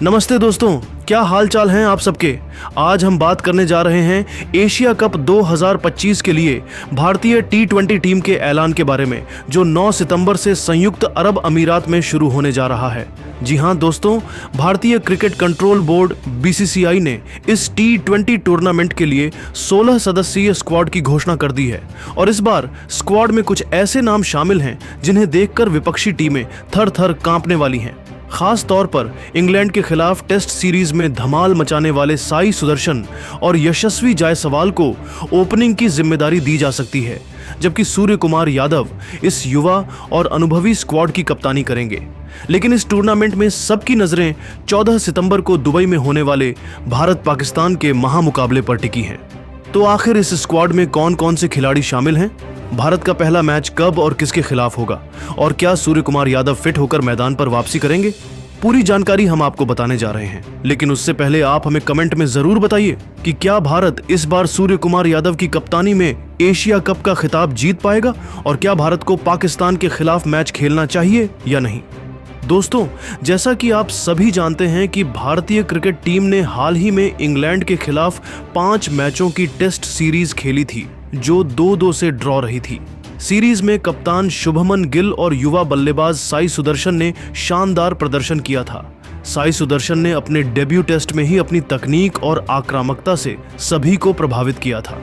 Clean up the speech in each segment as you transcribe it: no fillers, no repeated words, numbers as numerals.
नमस्ते दोस्तों, क्या हाल चाल हैं आप सबके। आज हम बात करने जा रहे हैं एशिया कप 2025 के लिए भारतीय T20 टीम के ऐलान के बारे में, जो 9 सितंबर से संयुक्त अरब अमीरात में शुरू होने जा रहा है। जी हां दोस्तों, भारतीय क्रिकेट कंट्रोल बोर्ड BCCI ने इस T20 टूर्नामेंट के लिए 16 सदस्यीय स्क्वाड की घोषणा कर दी है और इस बार स्क्वाड में कुछ ऐसे नाम शामिल हैं जिन्हें देखकर विपक्षी टीमें थर थर कांपने वाली हैं। खास तौर पर इंग्लैंड के खिलाफ टेस्ट सीरीज में धमाल मचाने वाले साई सुदर्शन और यशस्वी जायसवाल को ओपनिंग की जिम्मेदारी दी जा सकती है, जबकि सूर्य कुमार यादव इस युवा और अनुभवी स्क्वाड की कप्तानी करेंगे। लेकिन इस टूर्नामेंट में सबकी नजरें 14 सितंबर को दुबई में होने वाले भारत पाकिस्तान के महामुकाबले पर टिकी हैं। तो आखिर इस स्क्वाड में कौन कौन से खिलाड़ी शामिल हैं, भारत का पहला मैच कब और किसके खिलाफ होगा, और क्या सूर्य कुमार यादव फिट होकर मैदान पर वापसी करेंगे, पूरी जानकारी हम आपको बताने जा रहे हैं। लेकिन उससे पहले आप हमें कमेंट में जरूर बताइए कि क्या भारत इस बार सूर्य कुमार यादव की कप्तानी में एशिया कप का खिताब जीत पाएगा और क्या भारत को पाकिस्तान के खिलाफ मैच खेलना चाहिए या नहीं। दोस्तों, जैसा कि आप सभी जानते हैं कि भारतीय क्रिकेट टीम ने हाल ही में इंग्लैंड के खिलाफ 5 मैचों की टेस्ट सीरीज खेली थी, जो 2-2 से ड्रॉ रही थी। सीरीज में कप्तान शुभमन गिल और युवा बल्लेबाज साई सुदर्शन ने शानदार प्रदर्शन किया था। साई सुदर्शन ने अपने डेब्यू टेस्ट में ही अपनी तकनीक और आक्रामकता से सभी को प्रभावित किया था।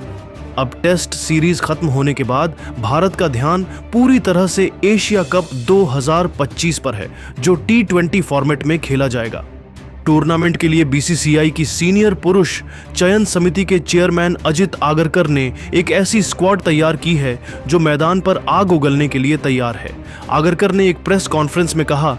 अब टेस्ट सीरीज खत्म होने के बाद भारत का ध्यान पूरी तरह से एशिया कप 2025 पर है, जो T20 फॉर्मेट में खेला जाएगा। टूर्नामेंट के लिए BCCI की सीनियर पुरुष चयन समिति के चेयरमैन अजित आगरकर ने एक ऐसी स्क्वाड तैयार की है जो मैदान पर आग उगलने के लिए तैयार है। आगरकर ने एक प्रेस कॉन्फ्रेंस में कहा,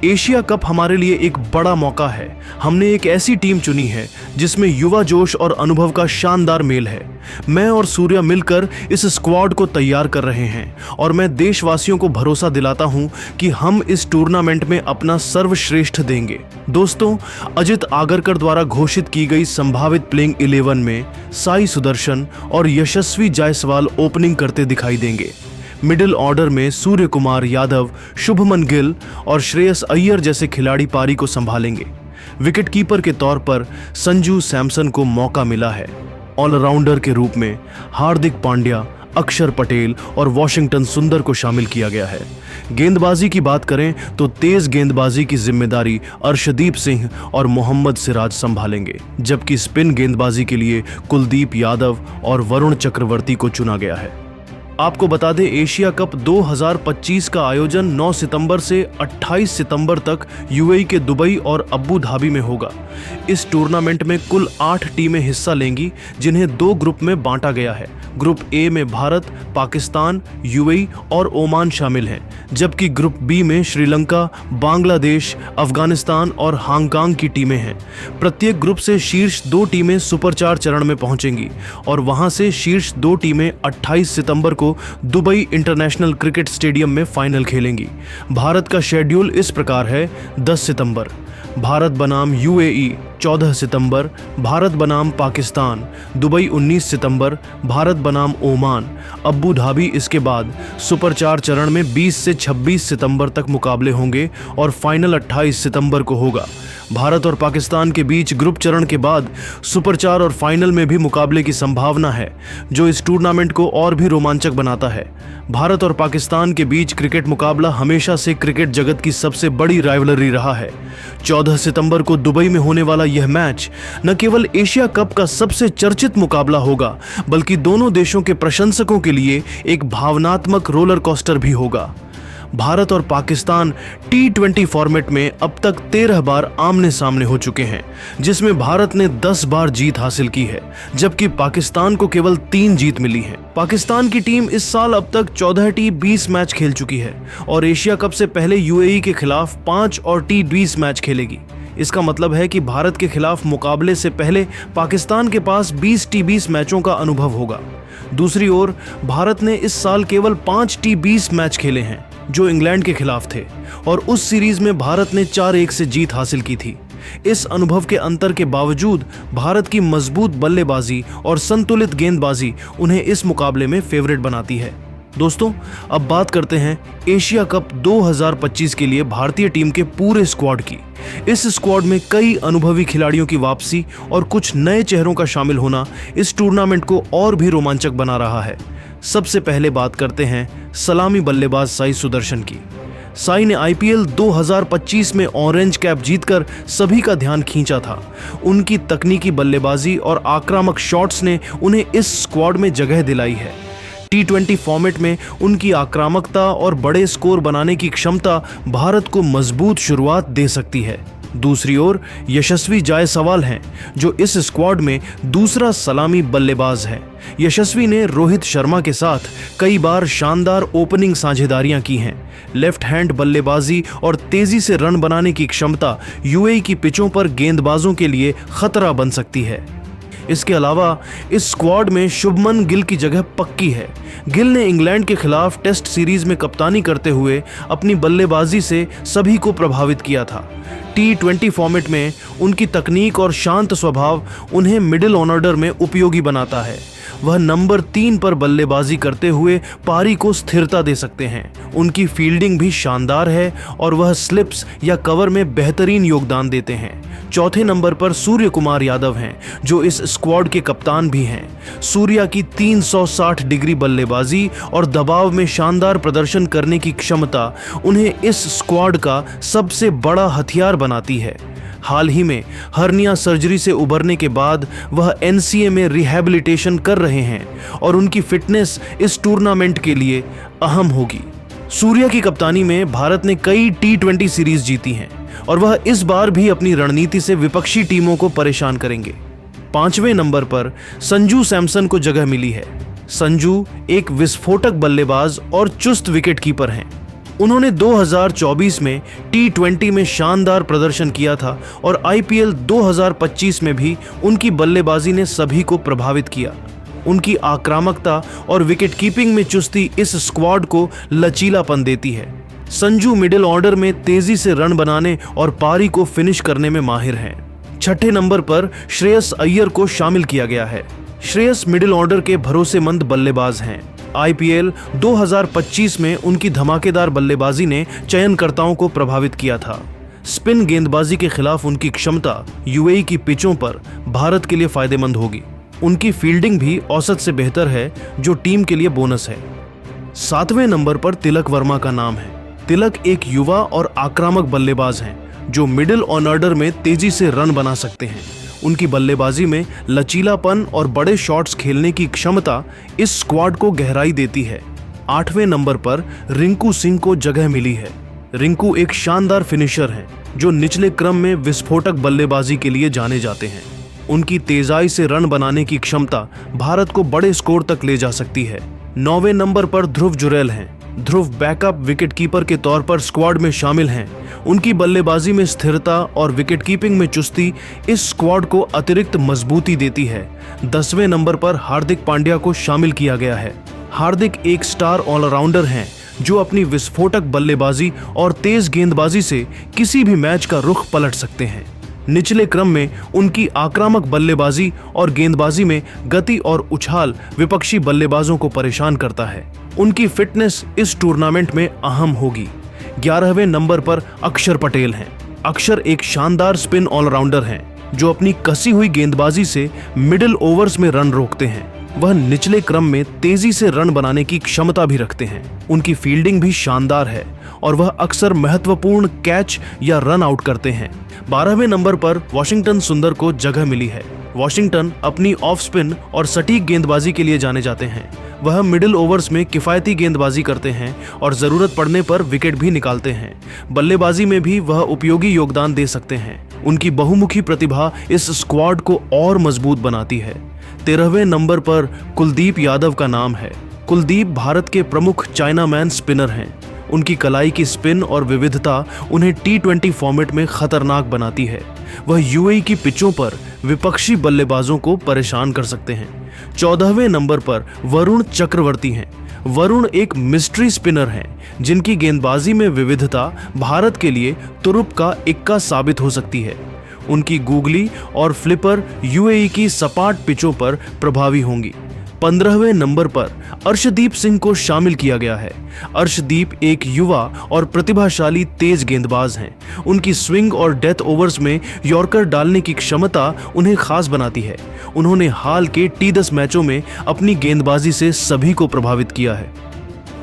एशिया कप हमारे लिए एक बड़ा मौका है। हमने एक ऐसी टीम चुनी है जिसमें युवा जोश और अनुभव का शानदार मेल है। मैं और सूर्या मिलकर इस स्क्वाड को तैयार कर रहे हैं और मैं देशवासियों को भरोसा दिलाता हूं कि हम इस टूर्नामेंट में अपना सर्वश्रेष्ठ देंगे। दोस्तों, अजित आगरकर द्वारा घोषित की गई संभावित प्लेइंग 11 में साई सुदर्शन और यशस्वी जायसवाल ओपनिंग करते दिखाई देंगे। मिडिल ऑर्डर में सूर्य कुमार यादव, शुभमन गिल और श्रेयस अय्यर जैसे खिलाड़ी पारी को संभालेंगे। विकेटकीपर के तौर पर संजू सैमसन को मौका मिला है। ऑलराउंडर के रूप में हार्दिक पांड्या, अक्षर पटेल और वॉशिंगटन सुंदर को शामिल किया गया है। गेंदबाजी की बात करें तो तेज गेंदबाजी की जिम्मेदारी अर्शदीप सिंह और मोहम्मद सिराज संभालेंगे, जबकि स्पिन गेंदबाजी के लिए कुलदीप यादव और वरुण चक्रवर्ती को चुना गया है। आपको बता दें, एशिया कप 2025 का आयोजन 9 सितंबर से 28 सितंबर तक UAE के दुबई और अबू धाबी में होगा। इस टूर्नामेंट में कुल 8 टीमें हिस्सा लेंगी, जिन्हें 2 ग्रुप में बांटा गया है। ग्रुप A में भारत, पाकिस्तान, UAE और ओमान शामिल हैं, जबकि ग्रुप B में श्रीलंका, बांग्लादेश, अफगानिस्तान और हांगकांग की टीमें हैं। प्रत्येक ग्रुप से शीर्ष 2 टीमें सुपर 4 चरण में पहुंचेंगी और वहां से शीर्ष 2 टीमें 28 सितंबर को दुबई इंटरनेशनल क्रिकेट स्टेडियम में फाइनल खेलेंगी। भारत का शेड्यूल इस प्रकार है: 10 सितंबर भारत बनाम UAE, 14 सितंबर भारत बनाम पाकिस्तान, दुबई 19 सितंबर भारत बनाम ओमान, अबू धाबी इसके बाद। सुपर 4 चरण में 20 से 26 सितंबर तक मुकाबले होंगे और फाइनल 28 सितंबर को होगा। भारत और पाकिस्तान के बीच ग्रुप चरण के बाद सुपर 4 और फाइनल में भी मुकाबले की संभावना है, जो इस टूर्नामेंट को और भी रोमांचक बनाता है। भारत और पाकिस्तान के बीच क्रिकेट मुकाबला हमेशा से क्रिकेट जगत की सबसे बड़ी राइवलरी रहा है। 14 सितंबर को दुबई में होने वाला यह मैच न केवल एशिया कप का सबसे चर्चित मुकाबला होगा, बल्कि दोनों देशों के प्रशंसकों के लिए एक भावनात्मक रोलर कोस्टर भी होगा। भारत और पाकिस्तान T20 फॉर्मेट में अब तक 13 बार आमने सामने हो चुके हैं, जिसमें भारत ने 10 बार जीत हासिल की है, जबकि पाकिस्तान को केवल 3 जीत मिली है। पाकिस्तान की टीम इस साल अब तक 14 T20 मैच खेल चुकी है और एशिया कप से पहले UAE के खिलाफ 5 और T20 मैच खेलेगी। इसका मतलब है कि भारत के खिलाफ मुकाबले से पहले पाकिस्तान के पास 20 T20 मैचों का अनुभव होगा। दूसरी ओर भारत ने इस साल केवल 5 T20 मैच खेले हैं, जो इंग्लैंड के खिलाफ थे, और उस सीरीज में भारत ने 4-1 से जीत हासिल की थी। इस अनुभव के अंतर के बावजूद भारत की मजबूत बल्लेबाजी और संतुलित गेंदबाजी उन्हें इस मुकाबले में फेवरेट बनाती है। दोस्तों, अब बात करते हैं एशिया कप 2025 के लिए भारतीय टीम के पूरे स्क्वाड की। इस स्क्वाड में कई अनुभवी खिलाड़ियों की वापसी और कुछ नए चेहरों का शामिल होना इस टूर्नामेंट को और भी रोमांचक बना रहा है। सबसे पहले बात करते हैं सलामी बल्लेबाज साई सुदर्शन की। साई ने आईपीएल 2025 में ऑरेंज कैप जीतकर सभी का ध्यान खींचा था। उनकी तकनीकी बल्लेबाजी और आक्रामक शॉट्स ने उन्हें इस स्क्वाड में जगह दिलाई है। T20 फॉर्मेट में उनकी आक्रामकता और बड़े स्कोर बनाने की क्षमता भारत को मजबूत शुरुआत दे सकती है। दूसरी ओर यशस्वी जायसवाल हैं, जो इस स्क्वाड में दूसरा सलामी बल्लेबाज है। यशस्वी ने रोहित शर्मा के साथ कई बार शानदार ओपनिंग साझेदारियां की हैं। लेफ्ट हैंड बल्लेबाजी और तेजी से रन बनाने की क्षमता यूएई की पिचों पर गेंदबाजों के लिए खतरा बन सकती है। इसके अलावा इस स्क्वाड में शुभमन गिल की जगह पक्की है। गिल ने इंग्लैंड के खिलाफ टेस्ट सीरीज में कप्तानी करते हुए अपनी बल्लेबाजी से सभी को प्रभावित किया था। T20 फॉर्मेट में उनकी तकनीक और शांत स्वभाव उन्हें मिडिल ऑर्डर में उपयोगी बनाता है। वह नंबर 3 पर बल्लेबाजी करते हुए पारी को स्थिरता दे सकते हैं। उनकी फील्डिंग भी शानदार है और वह स्लिप्स या कवर में बेहतरीन योगदान देते हैं। चौथे नंबर पर सूर्य कुमार यादव हैं, जो इस स्क्वाड के कप्तान भी हैं। सूर्या की 360 डिग्री बल्लेबाजी और दबाव में शानदार प्रदर्शन करने की क्षमता उन्हें इस स्क्वाड का सबसे बड़ा हथियार बनाती है। हाल ही में हर्निया सर्जरी से उबरने के बाद वह एनसीए में रिहैबिलिटेशन कर रहे हैं और उनकी फिटनेस इस टूर्नामेंट के लिए अहम होगी। सूर्या की कप्तानी में भारत ने कई T20 सीरीज जीती हैं और वह इस बार भी अपनी रणनीति से विपक्षी टीमों को परेशान करेंगे। 5वें नंबर पर संजू सैमसन को जगह मिली है। संजू एक विस्फोटक बल्लेबाज और चुस्त विकेटकीपर हैं। उन्होंने 2024 में T20 में शानदार प्रदर्शन किया था और आईपीएल 2025 में भी उनकी बल्लेबाजी ने सभी को प्रभावित किया। उनकी आक्रामकता और विकेटकीपिंग में चुस्ती इस स्क्वाड को लचीलापन देती है। संजू मिडिल ऑर्डर में तेजी से रन बनाने और पारी को फिनिश करने में माहिर हैं। 6ठे नंबर पर श्रेयस अय्यर को शामिल किया गया है। श्रेयस मिडिल ऑर्डर के भरोसेमंद बल्लेबाज हैं। आईपीएल 2025 में उनकी धमाकेदार बल्लेबाजी ने चयनकर्ताओं को प्रभावित किया था। स्पिन गेंदबाजी के खिलाफ उनकी क्षमता यूएई की पिचों पर भारत के लिए फायदेमंद होगी। उनकी फील्डिंग भी औसत से बेहतर है, जो टीम के लिए बोनस है। 7वें नंबर पर तिलक वर्मा का नाम है। तिलक एक युवा और आक्रामक बल्लेबाज हैं, जो मिडिल ऑर्डर में तेजी से रन बना सकते हैं। उनकी बल्लेबाजी में लचीलापन और बड़े शॉट्स खेलने की क्षमता इस स्क्वाड को गहराई देती है। 8वें नंबर पर रिंकू सिंह को जगह मिली है। रिंकू एक शानदार फिनिशर हैं, जो निचले क्रम में विस्फोटक बल्लेबाजी के लिए जाने जाते हैं। उनकी तेजाई से रन बनाने की क्षमता भारत को बड़े स्कोर तक ले जा सकती है। 9वें नंबर पर ध्रुव जुरैल हैं। ध्रुव बैकअप विकेटकीपर के तौर पर स्क्वाड में शामिल हैं। उनकी बल्लेबाजी में स्थिरता और विकेटकीपिंग में चुस्ती इस स्क्वाड को अतिरिक्त मजबूती देती है। 10वें नंबर पर हार्दिक पांड्या को शामिल किया गया है। हार्दिक एक स्टार ऑलराउंडर हैं, जो अपनी विस्फोटक बल्लेबाजी और तेज गेंदबाजी से किसी भी मैच का रुख पलट सकते हैं। निचले क्रम में उनकी आक्रामक बल्लेबाजी और गेंदबाजी में गति और उछाल विपक्षी बल्लेबाजों को परेशान करता है। उनकी फिटनेस इस टूर्नामेंट में अहम होगी। 11वें नंबर पर अक्षर पटेल हैं। अक्षर एक शानदार स्पिन ऑलराउंडर हैं, जो अपनी कसी हुई गेंदबाजी से मिडिल ओवर्स में रन रोकते हैं। वह निचले क्रम में तेजी से रन बनाने की क्षमता भी रखते हैं। उनकी फील्डिंग भी शानदार है और वह अक्सर महत्वपूर्ण कैच या रन आउट करते हैं। 12वें नंबर पर वॉशिंगटन सुंदर को जगह मिली है। वॉशिंगटन अपनी ऑफ स्पिन और सटीक गेंदबाजी के लिए जाने जाते हैं। वह मिडिल ओवर्स में किफ़ायती गेंदबाजी करते हैं और ज़रूरत पड़ने पर विकेट भी निकालते हैं। बल्लेबाजी में भी वह उपयोगी योगदान दे सकते हैं। उनकी बहुमुखी प्रतिभा इस स्क्वाड को और मजबूत बनाती है। 13वें नंबर पर कुलदीप यादव का नाम है। कुलदीप भारत के प्रमुख चाइनामैन स्पिनर हैं। उनकी कलाई की स्पिन और विविधता उन्हें T20 फॉर्मेट में खतरनाक बनाती है। वह यूएई की पिचों पर विपक्षी बल्लेबाजों को परेशान कर सकते हैं। 14वें नंबर पर वरुण चक्रवर्ती हैं। वरुण एक मिस्ट्री स्पिनर हैं, जिनकी गेंदबाजी में विविधता भारत के लिए तुरुप का इक्का साबित हो सकती है। उनकी गूगली और फ्लिपर यूएई की सपाट पिचों पर प्रभावी होंगी। 15वें नंबर पर अर्शदीप सिंह को शामिल किया गया है। अर्शदीप एक युवा और प्रतिभाशाली तेज गेंदबाज हैं। उनकी स्विंग और डेथ ओवर्स में यॉर्कर डालने की क्षमता उन्हें खास बनाती है। उन्होंने हाल के T10 मैचों में अपनी गेंदबाजी से सभी को प्रभावित किया है।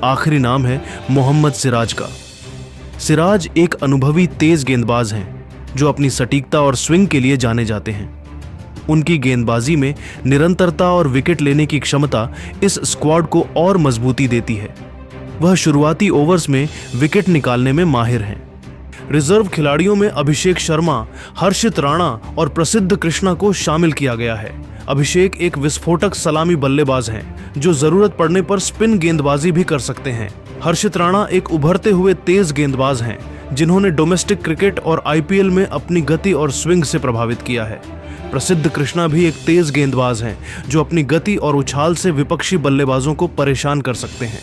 आखिरी नाम है मोहम्मद सिराज का। सिराज एक अनुभवी तेज गेंदबाज हैं जो अपनी सटीकता और स्विंग के लिए जाने जाते हैं। उनकी गेंदबाजी में निरंतरता और विकेट लेने की क्षमता इस स्क्वाड को और मजबूती देती है। वह शुरुआती ओवर्स में विकेट निकालने में माहिर हैं। रिजर्व खिलाड़ियों में अभिषेक शर्मा, हर्षित राणा और प्रसिद्ध कृष्णा को शामिल किया गया है। अभिषेक एक विस्फोटक सलामी बल्लेबाज हैं जो जरूरत पड़ने पर स्पिन गेंदबाजी भी कर सकते हैं। हर्षित राणा एक उभरते हुए तेज गेंदबाज हैं जिन्होंने डोमेस्टिक क्रिकेट और IPL में अपनी गति और स्विंग से प्रभावित किया है। प्रसिद्ध कृष्णा भी एक तेज गेंदबाज हैं जो अपनी गति और उछाल से विपक्षी बल्लेबाजों को परेशान कर सकते हैं।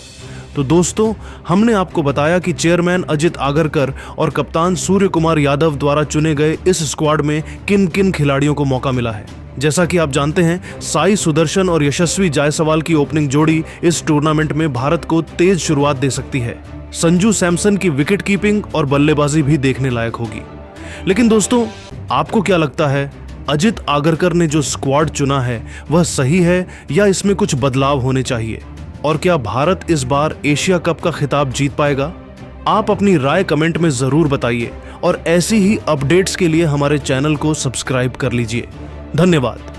तो दोस्तों, हमने आपको बताया कि चेयरमैन अजित आगरकर और कप्तान सूर्य कुमार यादव द्वारा चुने गए इस स्क्वाड में किन किन खिलाड़ियों को मौका मिला है। जैसा कि आप जानते हैं, साई सुदर्शन और यशस्वी जायसवाल की ओपनिंग जोड़ी इस टूर्नामेंट में भारत को तेज शुरुआत दे सकती है। संजू सैमसन की विकेट कीपिंग और बल्लेबाजी भी देखने लायक होगी। लेकिन दोस्तों, आपको क्या लगता है, अजित आगरकर ने जो स्क्वाड चुना है वह सही है या इसमें कुछ बदलाव होने चाहिए? और क्या भारत इस बार एशिया कप का खिताब जीत पाएगा? आप अपनी राय कमेंट में जरूर बताइए और ऐसी ही अपडेट्स के लिए हमारे चैनल को सब्सक्राइब कर लीजिए। धन्यवाद।